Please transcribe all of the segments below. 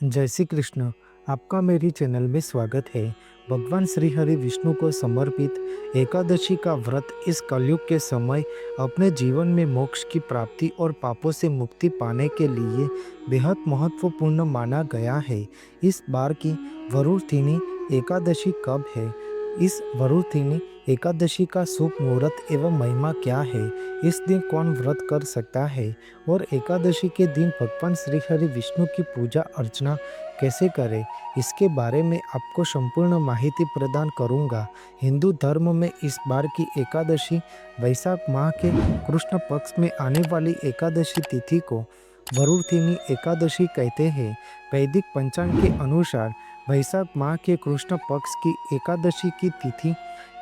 जय श्री कृष्ण। आपका मेरी चैनल में स्वागत है। भगवान श्री हरि विष्णु को समर्पित एकादशी का व्रत इस कलयुग के समय अपने जीवन में मोक्ष की प्राप्ति और पापों से मुक्ति पाने के लिए बेहद महत्वपूर्ण माना गया है। इस बार की वरुथिनी एकादशी कब है? इस वरुथिनी एकादशी का शुभ मुहूर्त एवं महिमा क्या है? इस दिन कौन व्रत कर सकता है? और एकादशी के दिन भगवान श्री हरि विष्णु की पूजा अर्चना कैसे करें, इसके बारे में आपको संपूर्ण माहिती प्रदान करूंगा। हिंदू धर्म में इस बार की एकादशी वैशाख माह के कृष्ण पक्ष में आने वाली एकादशी तिथि को वरुथिनी एकादशी कहते हैं। वैदिक पंचांग के अनुसार वैशाख माह के कृष्ण पक्ष की एकादशी की तिथि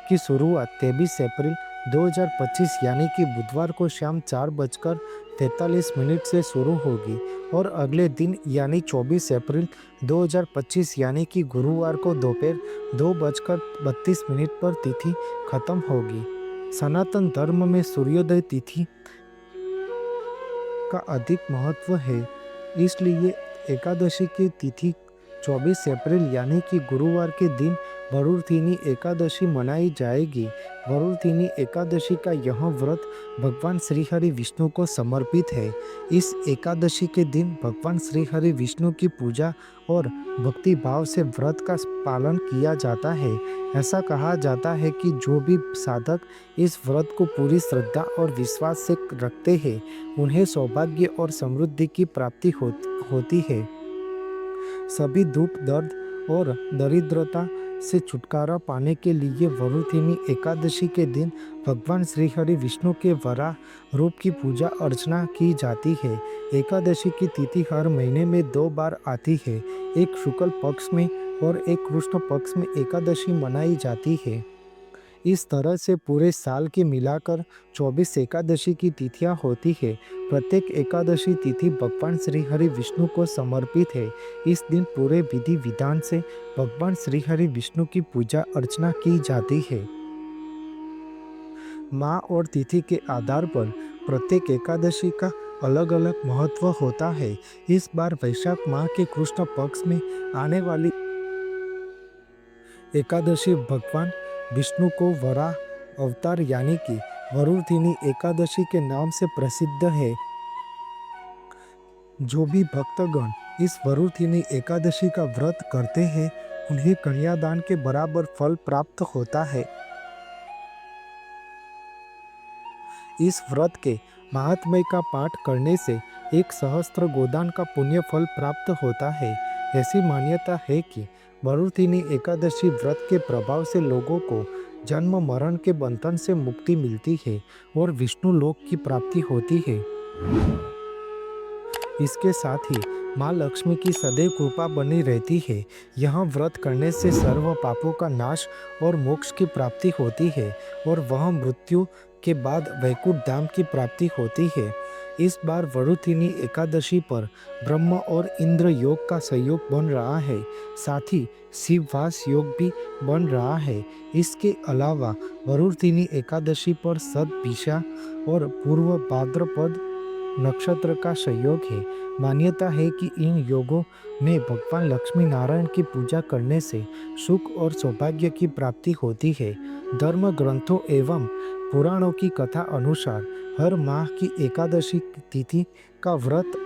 की शुरुआत 23 अप्रैल 2025 यानी कि बुधवार को शाम 4:43 से शुरू होगी और अगले दिन यानी 24 अप्रैल 2025 यानी कि गुरुवार को दोपहर 2:32 पर तिथि खत्म होगी। सनातन धर्म में सूर्योदय तिथि का अधिक महत्व है, इसलिए एकादशी की तिथि 24 अप्रैल यानी कि गुरुवार के दिन वरुथिनी एकादशी मनाई जाएगी। वरुथिनी एकादशी का यह व्रत भगवान श्री हरि विष्णु को समर्पित है। इस एकादशी के दिन भगवान श्री हरि विष्णु की पूजा और भक्ति भाव से व्रत का पालन किया जाता है। ऐसा कहा जाता है कि जो भी साधक इस व्रत को पूरी श्रद्धा और विश्वास से रखते हैं, उन्हें सौभाग्य और समृद्धि की प्राप्ति होती है। सभी दुख दर्द और दरिद्रता से छुटकारा पाने के लिए वरुथिनी एकादशी के दिन भगवान श्री हरि विष्णु के वराह रूप की पूजा अर्चना की जाती है। एकादशी की तिथि हर महीने में 2 बार आती है। एक शुक्ल पक्ष में और एक कृष्ण पक्ष में एकादशी मनाई जाती है। इस तरह से पूरे साल के मिलाकर 24 एकादशी की तिथियां होती है। प्रत्येक एकादशी तिथि भगवान श्री हरि विष्णु को समर्पित है। इस दिन पूरे विधि विधान से भगवान श्री हरि विष्णु की पूजा अर्चना की जाती है। माह और तिथि के आधार पर प्रत्येक एकादशी का अलग अलग महत्व होता है। इस बार वैशाख माह के कृष्ण पक्ष में आने वाली एकादशी भगवान विष्णु को वराह अवतार यानी कि वरुथिनी एकादशी के नाम से प्रसिद्ध है। जो भी भक्तगण इस वरुथिनी एकादशी का व्रत करते हैं, उन्हें कन्यादान के बराबर फल प्राप्त होता है। इस व्रत के महात्म्य का पाठ करने से 1 सहस्त्र गोदान का पुण्य फल प्राप्त होता है। ऐसी मान्यता है कि वरुथिनी एकादशी व्रत के प्रभाव से लोगों को जन्म मरण के बंधन से मुक्ति मिलती है और विष्णु लोक की प्राप्ति होती है। इसके साथ ही माँ लक्ष्मी की सदैव कृपा बनी रहती है। यह व्रत करने से सर्व पापों का नाश और मोक्ष की प्राप्ति होती है और वह मृत्यु के बाद वैकुंठ धाम की प्राप्ति होती है। इस बार वरुथिनी एकादशी पर ब्रह्म और इंद्र योग का संयोग बन रहा है, साथ ही शिववास योग भी बन रहा है। इसके अलावा वरुथिनी एकादशी पर सतभिषा और पूर्व भाद्रपद नक्षत्र का संयोग है। मान्यता है कि इन योगों में भगवान लक्ष्मी नारायण की पूजा करने से सुख और सौभाग्य की प्राप्ति होती है। धर्म ग्रंथों एवं पुराणों की कथा अनुसार हर माह की एकादशी तिथि का व्रत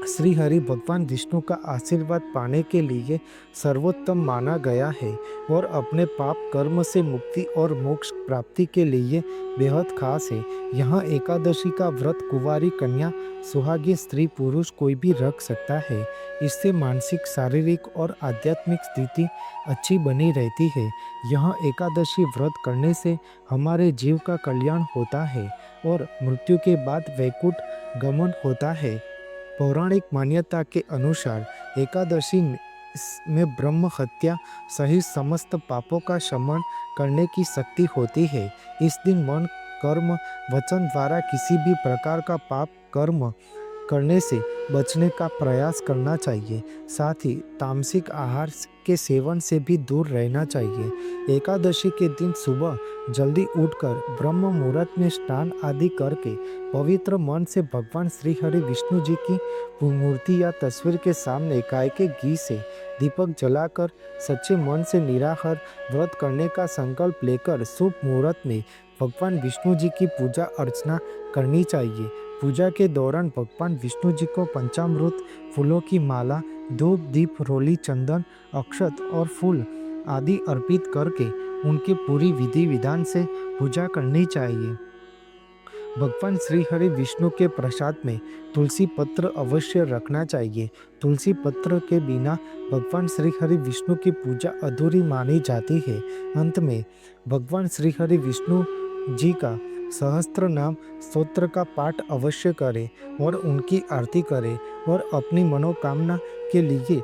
श्री हरि भगवान विष्णु का आशीर्वाद पाने के लिए सर्वोत्तम माना गया है और अपने पाप कर्म से मुक्ति और मोक्ष प्राप्ति के लिए बेहद खास है। यहाँ एकादशी का व्रत कुंवारी कन्या, सुहागी स्त्री, पुरुष कोई भी रख सकता है। इससे मानसिक, शारीरिक और आध्यात्मिक स्थिति अच्छी बनी रहती है। यह एकादशी व्रत करने से हमारे जीव का कल्याण होता है और मृत्यु के बाद वैकुंठ गमन होता है। पौराणिक मान्यता के अनुसार एकादशी में ब्रह्म हत्या सहित समस्त पापों का शमन करने की शक्ति होती है। इस दिन मन, कर्म, वचन द्वारा किसी भी प्रकार का पाप कर्म करने से बचने का प्रयास करना चाहिए। साथ ही तामसिक आहार के सेवन से भी दूर रहना चाहिए। एकादशी के दिन सुबह जल्दी उठकर ब्रह्म मुहूर्त में स्नान आदि करके पवित्र मन से भगवान श्री हरि विष्णु जी की मूर्ति या तस्वीर के सामने गाय के घी से दीपक जलाकर सच्चे मन से निराहार व्रत करने का संकल्प लेकर शुभ मुहूर्त में भगवान विष्णु जी की पूजा अर्चना करनी चाहिए। पूजा के दौरान भगवान विष्णु जी को पंचामृत, फूलों की माला, धूप, दीप, रोली, चंदन, अक्षत और फूल आदि अर्पित करके उनकी पूरी विधि विधान से पूजा करनी चाहिए। भगवान श्री हरि विष्णु के प्रसाद में तुलसी पत्र अवश्य रखना चाहिए। तुलसी पत्र के बिना भगवान श्री हरि विष्णु की पूजा अधूरी मानी जाती है। अंत में भगवान श्री हरि विष्णु जी का सहस्त्र नाम स्तोत्र का पाठ अवश्य करें और उनकी आरती करें और अपनी मनोकामना के लिए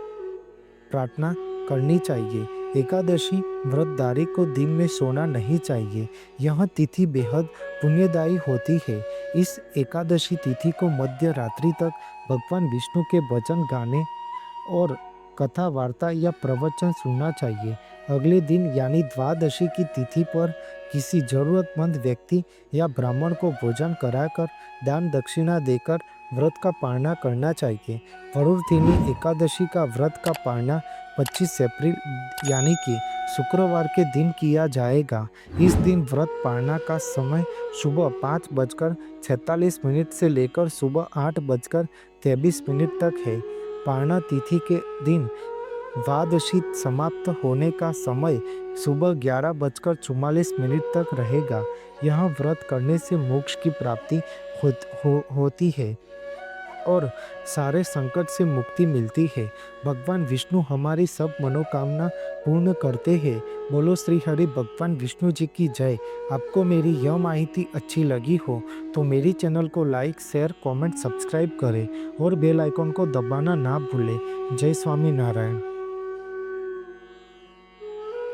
प्रार्थना करनी चाहिए। एकादशी व्रतधारी को दिन में सोना नहीं चाहिए। यह तिथि बेहद पुण्यदायी होती है। इस एकादशी तिथि को मध्य रात्रि तक भगवान विष्णु के भजन गाने और कथा वार्ता या प्रवचन सुनना चाहिए। अगले दिन यानी द्वादशी की तिथि पर किसी जरूरतमंद व्यक्ति या ब्राह्मण को भोजन कराकर दान दक्षिणा देकर व्रत का पालना करना चाहिए। वरुणथिनी एकादशी का व्रत का पालना 25 अप्रैल यानी कि शुक्रवार के दिन किया जाएगा। इस दिन व्रत पालना का समय सुबह 5:46 से लेकर सुबह 8:23 तक है। पालना तिथि के दिन द्वादशी समाप्त होने का समय सुबह 11:44 तक रहेगा। यह व्रत करने से मोक्ष की प्राप्ति होती है और सारे संकट से मुक्ति मिलती है। भगवान विष्णु हमारी सब मनोकामना पूर्ण करते हैं। बोलो श्री हरि भगवान विष्णु जी की जय। आपको मेरी यह माहिती अच्छी लगी हो तो मेरी चैनल को लाइक, शेयर, कमेंट, सब्सक्राइब करें और बेल आइकन को दबाना ना भूलें। जय स्वामी नारायण।